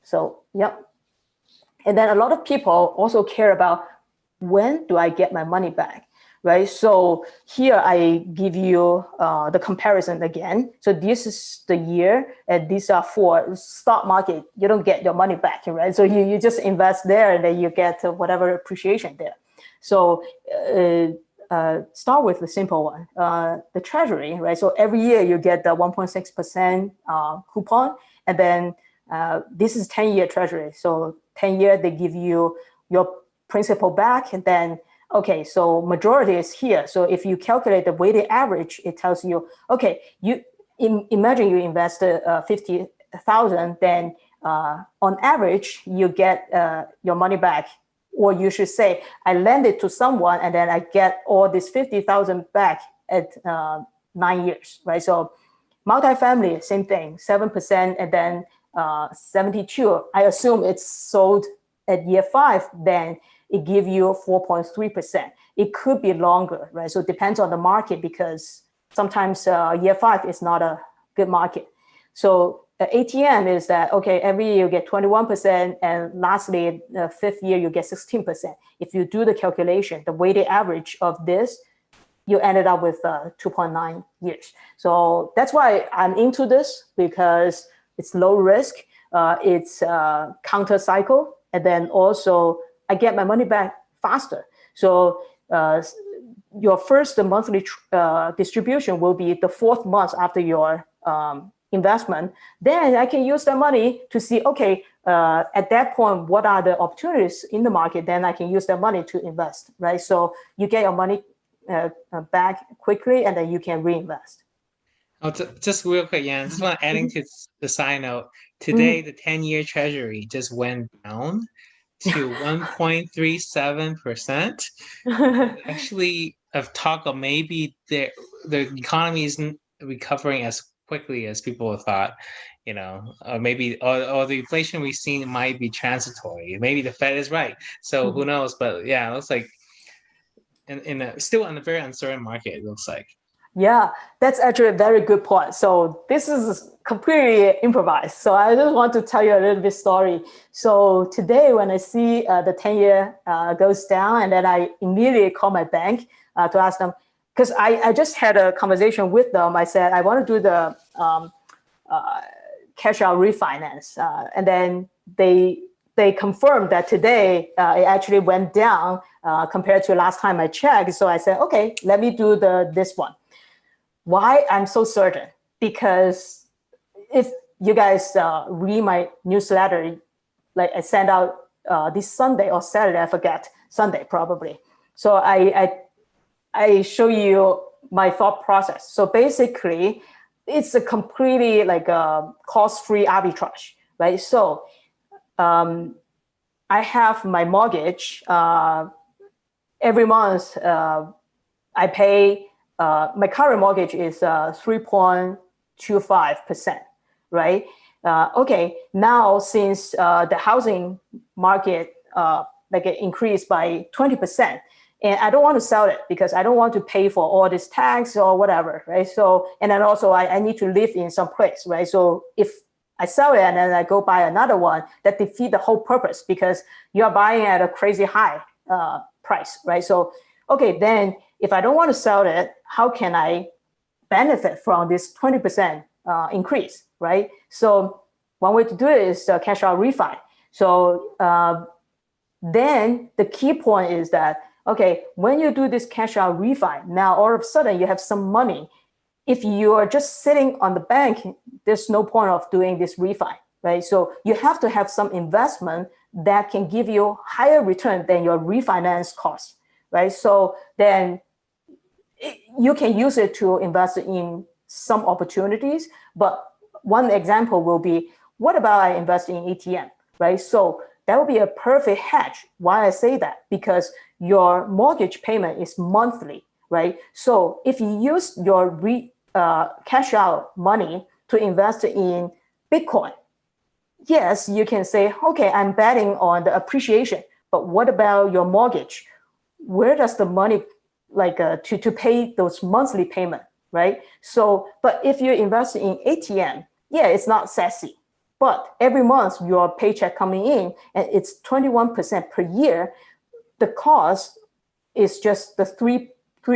So, yep. And then a lot of people also care about when do I get my money back, right? So here I give you the comparison again. So this is the year, and these are for stock market. You don't get your money back, right? So you just invest there, and then you get whatever appreciation there. So start with the simple one, the Treasury, right? So every year you get the 1.6% coupon, and then this is 10-year Treasury. So 10-year, they give you your principal back, and then, okay, so majority is here. So if you calculate the weighted average, it tells you, okay, imagine you invested 50,000, then on average, you get your money back. Or you should say, I lend it to someone, and then I get all this 50,000 back at 9 years, right? So multifamily, same thing, 7%, and then 72. I assume it's sold at year 5, then it gives you 4.3%. It could be longer, right? So it depends on the market, because sometimes year 5 is not a good market. So ATM is that, okay, every year you get 21%, and lastly, the 5th year you get 16%. If you do the calculation, the weighted average of this, you ended up with 2.9 years. So that's why I'm into this, because it's low risk, it's counter cycle, and then also I get my money back faster. So your first monthly distribution will be the 4th month after your investment. Then I can use the money to see, okay, at that point, what are the opportunities in the market? Then I can use the money to invest, right? So you get your money back quickly, and then you can reinvest. Oh, just real quick, yeah. Just want adding to the side note. Today, the 10-year Treasury just went down to 1.37%. Actually, I've talked of maybe the economy isn't recovering as quickly as people thought. Maybe or the inflation we've seen might be transitory. Maybe the Fed is right. So who knows? But yeah, it looks like still in a very uncertain market. It looks like. Yeah, that's actually a very good point. So this is completely improvised. So I just want to tell you a little bit story. So today when I see the 10-year goes down, and then I immediately call my bank to ask them, because I just had a conversation with them. I said, I want to do the cash out refinance. And then they confirmed that today it actually went down compared to last time I checked. So I said, okay, let me do this one. Why I'm so certain? Because if you guys read my newsletter, like I sent out this Sunday or Saturday, I forget, Sunday probably. So I show you my thought process. So basically, it's a completely like a cost-free arbitrage, right? So I have my mortgage every month. I pay. My current mortgage is 3.25%, right? Okay, now since the housing market like it increased by 20%, and I don't want to sell it because I don't want to pay for all this tax or whatever, right? So, and then also I need to live in some place, right? So if I sell it and then I go buy another one, that defeat the whole purpose, because you're buying at a crazy high price, right? So, okay, then if I don't want to sell it, how can I benefit from this 20% increase, right? So one way to do it is cash out refi. So then the key point is that, okay, when you do this cash out refi, now all of a sudden you have some money. If you are just sitting on the bank, there's no point of doing this refi, right? So you have to have some investment that can give you higher return than your refinance cost, right? So then you can use it to invest in some opportunities. But one example will be, what about I invest in ATM, right? So that would be a perfect hedge. Why I say that? Because your mortgage payment is monthly, right? So if you use your cash out money to invest in Bitcoin, yes, you can say, okay, I'm betting on the appreciation. But what about your mortgage? Where does the money to pay those monthly payment, right? So, but if you invest in ATM, yeah, it's not sexy. but every month your paycheck coming in and it's 21% per year, the cost is just the three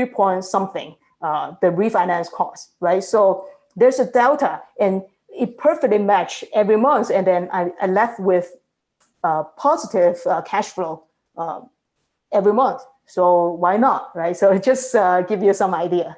point something, the refinance cost, right? So there's a delta, and it perfectly match every month, and then I left with positive cash flow every month. So why not, right? So just give you some idea.